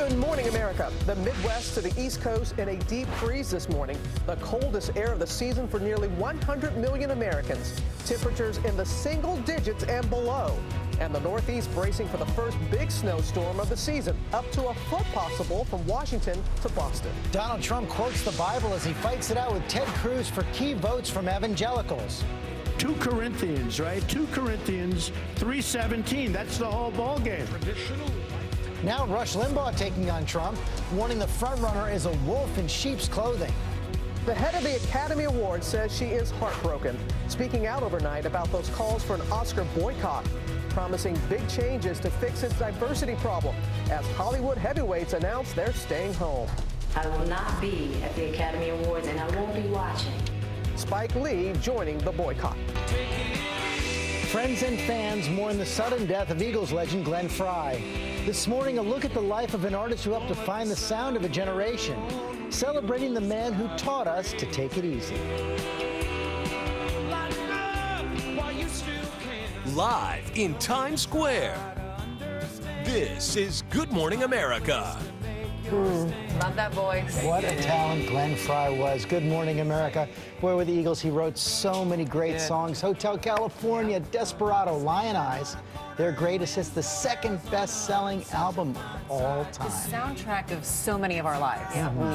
Good morning, America. The Midwest to the East Coast in a deep freeze this morning. The coldest air of the season for nearly 100 million Americans. Temperatures in the single digits and below. And the Northeast bracing for the first big snowstorm of the season, up to a foot possible from Washington to Boston. Donald Trump quotes the Bible as he fights it out with Ted Cruz for key votes from evangelicals. 2 Corinthians, right? 2 Corinthians 3:17. That's the whole ball game. Now Rush Limbaugh taking on Trump, warning the frontrunner is a wolf in sheep's clothing. The head of the Academy Awards says she is heartbroken, speaking out overnight about those calls for an Oscar boycott, promising big changes to fix its diversity problem as Hollywood heavyweights announce they're staying home. I will not be at the Academy Awards, and I won't be watching. Spike Lee joining the boycott. Friends and fans mourn the sudden death of Eagles legend Glenn Frey. This morning, a look at the life of an artist who helped define the sound of a generation, celebrating the man who taught us to take it easy. Live in Times Square, this is Good Morning America. Love that voice. What a talent Glenn Frey was. Good morning, America. Boy, with the Eagles, he wrote so many great songs. Hotel California, Desperado, Lion Eyes. Their greatest hits, the second best-selling album of all time. The soundtrack of so many of our lives.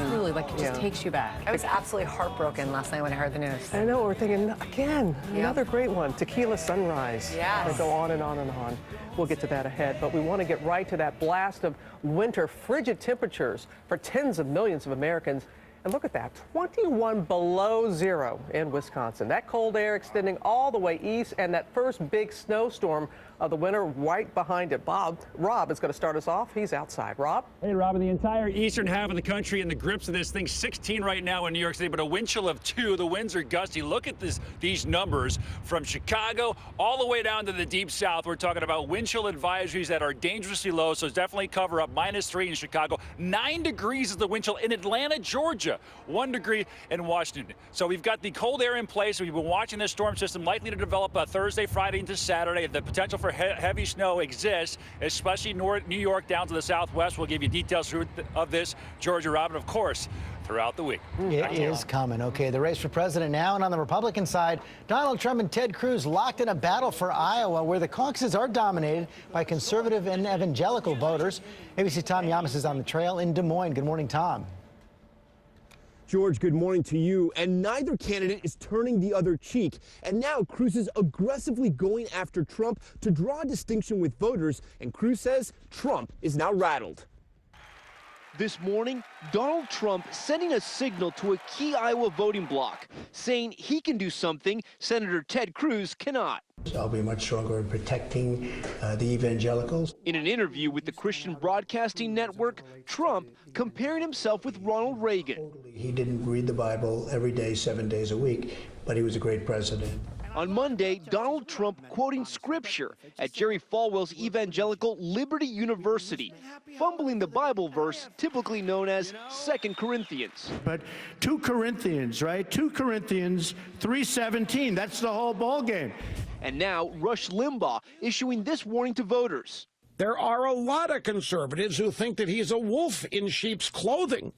Truly, like, it just takes you back. I was absolutely heartbroken last night when I heard the news. I know, we're thinking, again, another great one, Tequila Sunrise. Yes. They go on and on and on. We'll get to that ahead, but we want to get right to that blast of winter frigid temperatures for tens of millions of Americans. And look at that, 21 below zero in Wisconsin. That cold air extending all the way east, and that first big snowstorm of the winter right behind it. Rob is going to start us off. He's outside. Rob? Hey, Rob, the entire eastern half of the country in the grips of this thing. 16 right now in New York City, but a wind chill of 2. The winds are gusty. Look at these numbers from Chicago all the way down to the deep south. We're talking about wind chill advisories that are dangerously low, so it's definitely cover up. -3 in Chicago. 9 degrees is the wind chill in Atlanta, Georgia. 1 degree in Washington. So we've got the cold air in place. We've been watching this storm system likely to develop Thursday, Friday into Saturday. The potential for heavy snow exists, especially New York down to the southwest. We'll give you details of this, Georgia, Robin, of course, throughout the week. It is coming. Okay, the race for president now, and on the Republican side, Donald Trump and Ted Cruz locked in a battle for Iowa, where the caucuses are dominated by conservative and evangelical voters. ABC Tom Yamas is on the trail in Des Moines. Good morning, Tom. George, good morning to you. And neither candidate is turning the other cheek. And now Cruz is aggressively going after Trump to draw a distinction with voters. And Cruz says Trump is now rattled. This morning, Donald Trump sending a signal to a key Iowa voting bloc, saying he can do something Senator Ted Cruz cannot. I'll be much stronger in protecting the evangelicals. In an interview with the Christian Broadcasting Network, Trump comparing himself with Ronald Reagan. He didn't read the Bible every day, 7 days a week, but he was a great president. On Monday, Donald Trump quoting scripture at Jerry Falwell's evangelical Liberty University, fumbling the Bible verse typically known as 2 Corinthians. But 2 Corinthians, right? 2 Corinthians 3:17. That's the whole ball game. And now Rush Limbaugh issuing this warning to voters. There are a lot of conservatives who think that he's a wolf in sheep's clothing,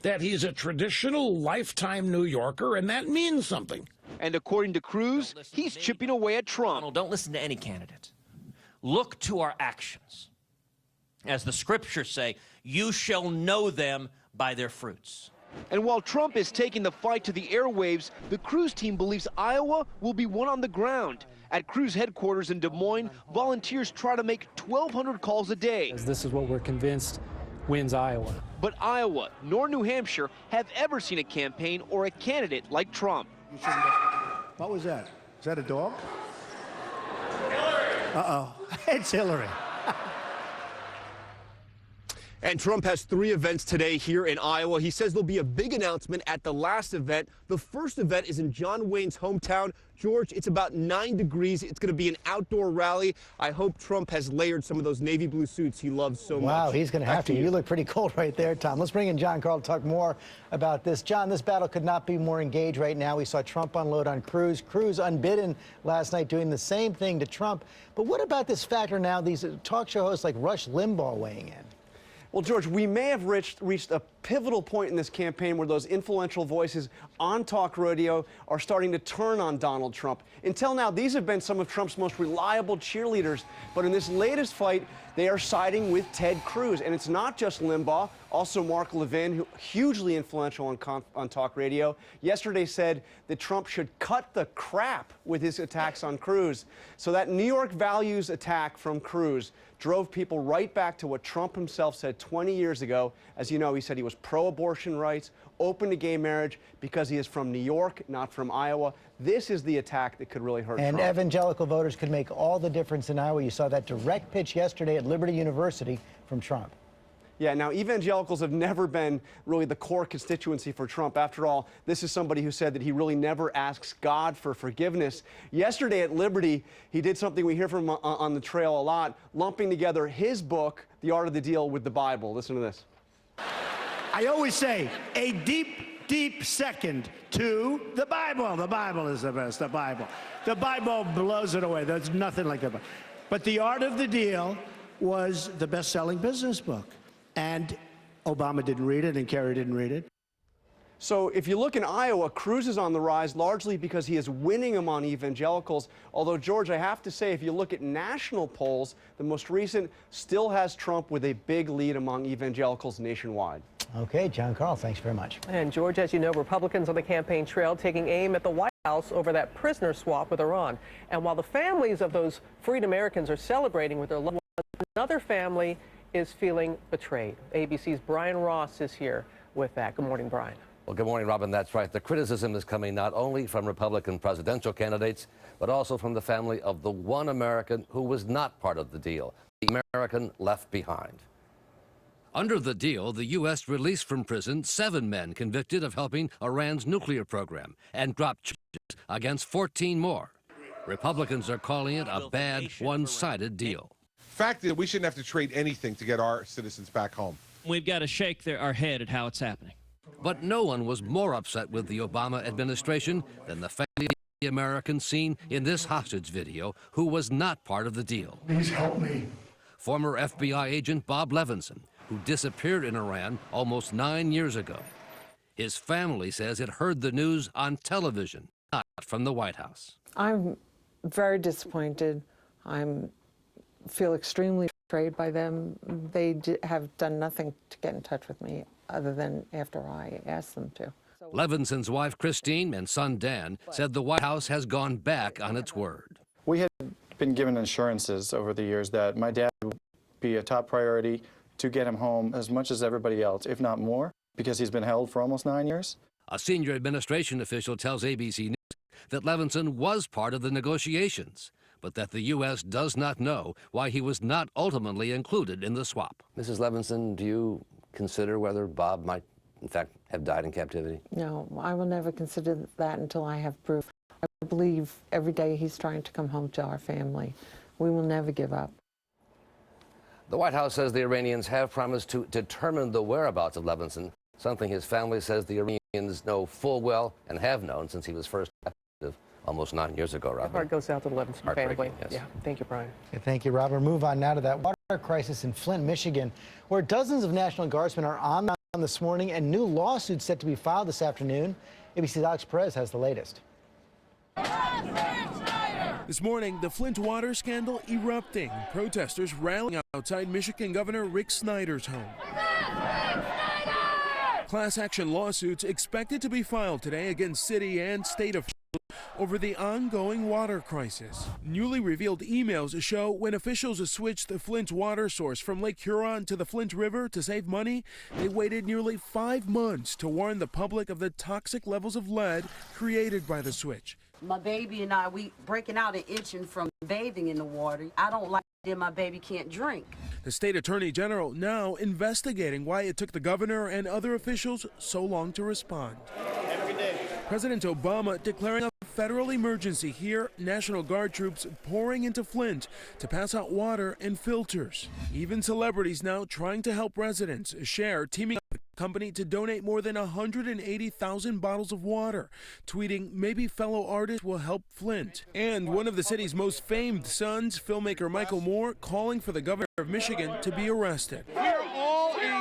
that he's a traditional lifetime New Yorker, and that means something. And according to Cruz, he's chipping away at Trump. Donald, don't listen to any candidate. Look to our actions. As the scriptures say, you shall know them by their fruits. And while Trump is taking the fight to the airwaves, the Cruz team believes Iowa will be won on the ground. At Cruz headquarters in Des Moines, volunteers try to make 1,200 calls a day. This is what we're convinced wins Iowa. But Iowa nor New Hampshire have ever seen a campaign or a candidate like Trump. What was that? Is that a dog? Hillary. Uh-oh. It's Hillary. And Trump has 3 events today here in Iowa. He says there'll be a big announcement at the last event. The first event is in John Wayne's hometown. George, it's about 9 degrees. It's going to be an outdoor rally. I hope Trump has layered some of those navy blue suits he loves so much. Wow, he's going to have to. You look pretty cold right there, Tom. Let's bring in John Carl to talk more about this. John, this battle could not be more engaged right now. We saw Trump unload on Cruz. Cruz unbidden last night doing the same thing to Trump. But what about this factor now, these talk show hosts like Rush Limbaugh weighing in? Well, George, we may have reached a pivotal point in this campaign where those influential voices on talk radio are starting to turn on Donald Trump. Until now, these have been some of Trump's most reliable cheerleaders. But in this latest fight, they are siding with Ted Cruz. And it's not just Limbaugh, also Mark Levin, who hugely influential on talk radio, yesterday said that Trump should cut the crap with his attacks on Cruz. So that New York values attack from Cruz drove people right back to what Trump himself said 20 years ago. As you know, he said he was pro-abortion rights, open to gay marriage, because he is from New York, not from Iowa. This is the attack that could really hurt And Trump. evangelical voters could make all the difference in Iowa. You saw that direct pitch yesterday at Liberty University from Trump. Yeah, now evangelicals have never been really the core constituency for Trump. After all, this is somebody who said that he really never asks God for forgiveness. Yesterday at Liberty, he did something we hear from him on the trail a lot, lumping together his book, The Art of the Deal, with the Bible. Listen to this. I always say a deep, deep second to the Bible. The Bible is the best, the Bible. The Bible blows it away. There's nothing like the Bible. But The Art of the Deal was the best-selling business book. And Obama didn't read it, and Kerry didn't read it. So if you look in Iowa, Cruz is on the rise largely because he is winning among evangelicals. Although, George, I have to say, if you look at national polls, the most recent still has Trump with a big lead among evangelicals nationwide. Okay, John Carl, thanks very much. And, George, as you know, Republicans on the campaign trail taking aim at the White House over that prisoner swap with Iran. And while the families of those freed Americans are celebrating with their loved ones, another family is feeling betrayed. ABC's Brian Ross is here with that. Good morning, Brian. Well, good morning, Robin. That's right. The criticism is coming not only from Republican presidential candidates, but also from the family of the one American who was not part of the deal, the American left behind. Under the deal, the U.S. released from prison 7 men convicted of helping Iran's nuclear program and dropped charges against 14 more. Republicans are calling it a bad, one-sided deal. Fact is, we shouldn't have to trade anything to get our citizens back home. We've got to shake our head at how it's happening. But no one was more upset with the Obama administration than the family of the American seen in this hostage video who was not part of the deal. Please help me. Former FBI agent Bob Levinson, who disappeared in Iran almost 9 years ago. His family says it heard the news on television, not from the White House. I'm very disappointed. Feel extremely betrayed by them. They have done nothing to get in touch with me other than after I asked them to. Levinson's wife, Christine, and son, Dan, said the White House has gone back on its word. We had been given assurances over the years that my dad would be a top priority to get him home as much as everybody else, if not more, because he's been held for almost 9 years. A senior administration official tells ABC News that Levinson was part of the negotiations, but that the U.S. does not know why he was not ultimately included in the swap. Mrs. Levinson, do you consider whether Bob might, in fact, have died in captivity? No, I will never consider that until I have proof. I believe every day he's trying to come home to our family. We will never give up. The White House says the Iranians have promised to determine the whereabouts of Levinson, something his family says the Iranians know full well and have known since he was first active almost 9 years ago, Robin. Our heart goes out to the Levinson family. Yes. Yeah, thank you, Brian. Okay, thank you, Robert. Move on now to that water crisis in Flint, Michigan, where dozens of National Guardsmen are on this morning and new lawsuits set to be filed this afternoon. ABC's Alex Perez has the latest. This morning, the Flint water scandal erupting. Protesters rallying outside Michigan Governor Rick Snyder's home. Class action lawsuits expected to be filed today against city and state officials over the ongoing water crisis. Newly revealed emails show when officials switched the Flint water source from Lake Huron to the Flint River to save money, they waited nearly 5 months to warn the public of the toxic levels of lead created by the switch. My baby and I, we breaking out and itching from bathing in the water. I don't like that my baby can't drink. The state attorney general now investigating why it took the governor and other officials so long to respond. President Obama declaring a federal emergency here, National Guard troops pouring into Flint to pass out water and filters. Even celebrities now trying to help residents. Cher teaming up with the company to donate more than 180,000 bottles of water, tweeting maybe fellow artists will help Flint. And one of the city's most famed sons, filmmaker Michael Moore, calling for the governor of Michigan to be arrested. We're all in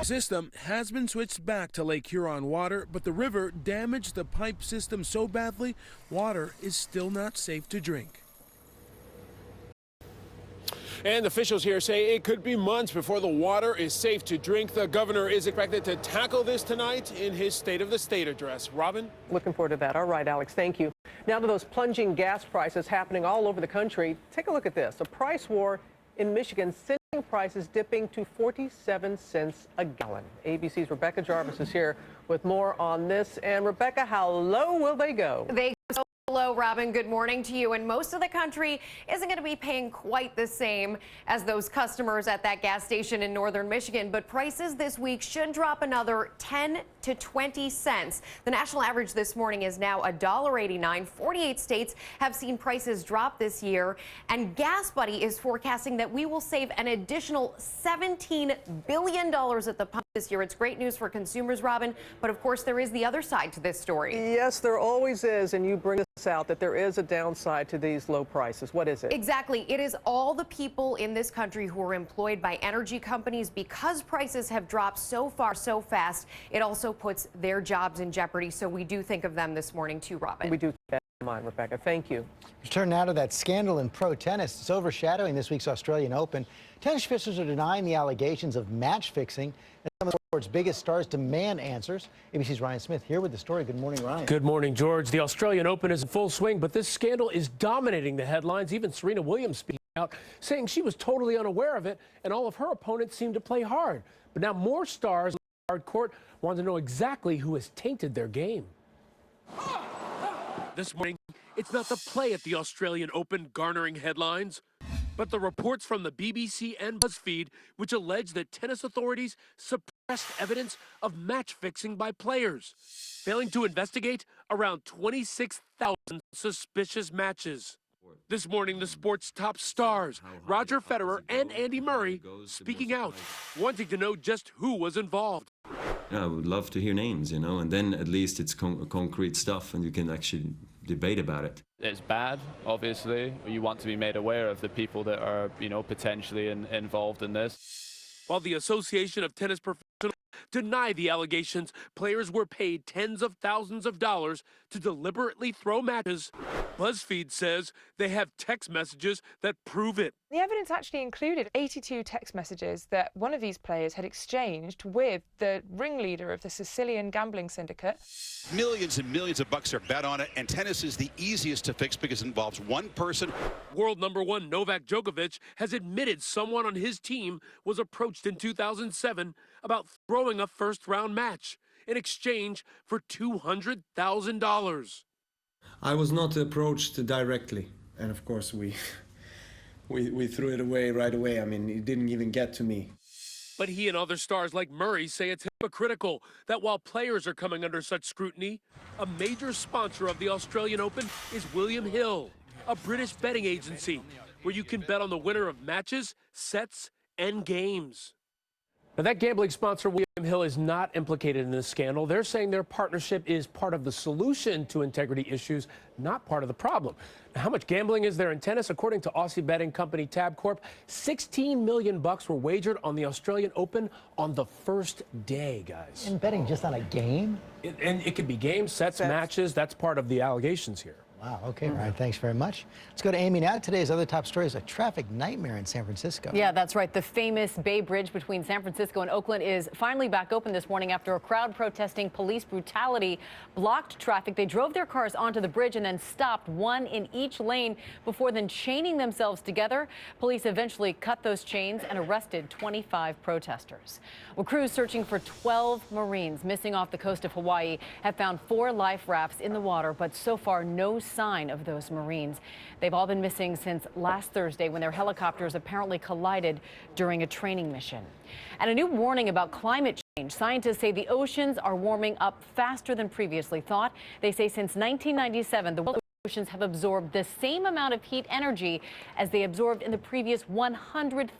system has been switched back to Lake Huron water, but the river damaged the pipe system so badly, water is still not safe to drink. And officials here say it could be months before the water is safe to drink. The governor is expected to tackle this tonight in his State of the State address. Robin? Looking forward to that. All right, Alex, thank you. Now to those plunging gas prices happening all over the country. Take a look at this. A price war in Michigan, sending prices dipping to 47 cents a gallon. ABC's Rebecca Jarvis is here with more on this. And Rebecca, how low will they go? They go low, Robin. Good morning to you. And most of the country isn't going to be paying quite the same as those customers at that gas station in northern Michigan. But prices this week should drop another 10 to 20 cents. The national average this morning is now $1.89. 48 states have seen prices drop this year. And Gas Buddy is forecasting that we will save an additional $17 billion at the pump this year. It's great news for consumers, Robin. But of course, there is the other side to this story. Yes, there always is. And you bring this out that there is a downside to these low prices. What is it? Exactly. It is all the people in this country who are employed by energy companies. Because prices have dropped so far, so fast, it also puts their jobs in jeopardy. So we do think of them this morning too, Robin. We do keep that in mind, Rebecca. Thank you. Let's turn now to that scandal in pro tennis. It's overshadowing this week's Australian Open. Tennis officials are denying the allegations of match fixing. Some of the sport's biggest stars demand answers. ABC's Ryan Smith here with the story. Good morning, Ryan. Good morning, George. The Australian Open is in full swing, but this scandal is dominating the headlines. Even Serena Williams speaking out, saying she was totally unaware of it, and all of her opponents seemed to play hard. But now more stars on the hard court want to know exactly who has tainted their game. This morning, it's not the play at the Australian Open garnering headlines, but the reports from the BBC and BuzzFeed, which allege that tennis authorities suppressed evidence of match fixing by players, failing to investigate around 26,000 suspicious matches. This morning, the sport's top stars, Roger Federer and Andy Murray, speaking out, wanting to know just who was involved. I would love to hear names, and then at least it's concrete stuff and you can actually debate about it. It's bad, obviously. You want to be made aware of the people that are, potentially involved in this. While the Association of Tennis Professionals deny the allegations, players were paid tens of thousands of dollars to deliberately throw matches. BuzzFeed says they have text messages that prove it. The evidence actually included 82 text messages that one of these players had exchanged with the ringleader of the Sicilian gambling syndicate. Millions and millions of bucks are bet on it, and tennis is the easiest to fix because it involves one person. World number one Novak Djokovic has admitted someone on his team was approached in 2007 about throwing a first-round match in exchange for $200,000. I was not approached directly, and of course we threw it away right away. I mean, it didn't even get to me. But he and other stars like Murray say it's hypocritical that while players are coming under such scrutiny, a major sponsor of the Australian Open is William Hill, a British betting agency where you can bet on the winner of matches, sets, and games. Now, that gambling sponsor, William Hill, is not implicated in this scandal. They're saying their partnership is part of the solution to integrity issues, not part of the problem. Now, how much gambling is there in tennis? According to Aussie betting company Tabcorp, $16 million were wagered on the Australian Open on the first day, guys. And betting just on a game? And it could be games, sets, matches. That's part of the allegations here. Wow, okay, Ryan, thanks very much. Let's go to Amy now. Today's other top story is a traffic nightmare in San Francisco. Yeah, that's right. The famous Bay Bridge between San Francisco and Oakland is finally back open this morning after a crowd protesting police brutality blocked traffic. They drove their cars onto the bridge and then stopped, one in each lane, before then chaining themselves together. Police eventually cut those chains and arrested 25 protesters. Well, crews searching for 12 Marines missing off the coast of Hawaii have found 4 life rafts in the water, but so far no sign of those Marines. They've all been missing since last Thursday when their helicopters apparently collided during a training mission. And a new warning about climate change. Scientists say the oceans are warming up faster than previously thought. They say since 1997, the world's oceans have absorbed the same amount of heat energy as they absorbed in the previous 100,000